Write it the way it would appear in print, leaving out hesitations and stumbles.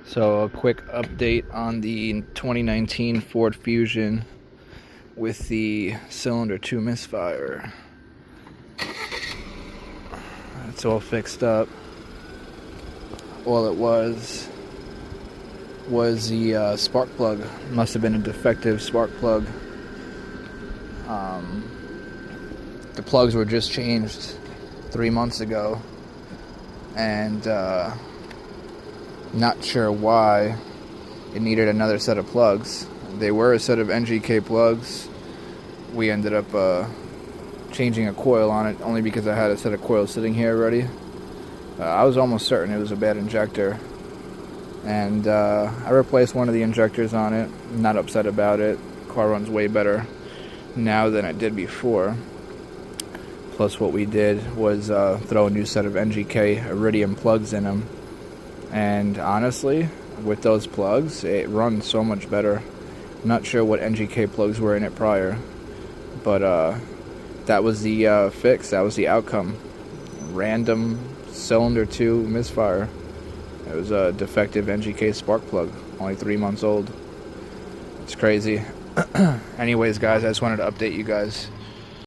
So a quick update on the 2019 Ford Fusion with the cylinder 2 Misfire. It's all fixed up. All it was the spark plug. Must have been a defective spark plug. The plugs were just changed 3 months ago, and not sure why it needed another set of plugs. They were a set of NGK plugs. We ended up changing a coil on it only because I had a set of coils sitting here already. I was almost certain it was a bad injector, and I replaced one of the injectors on it. I'm not upset about it. Car runs way better now than it did before. Plus what we did was throw a new set of NGK Iridium plugs in them. And honestly, with those plugs, it runs so much better. I'm not sure what NGK plugs were in it prior, but that was the fix. That was the outcome. Random cylinder 2 misfire. It was a defective NGK spark plug, only 3 months old. It's crazy. Anyways, guys, I just wanted to update you guys.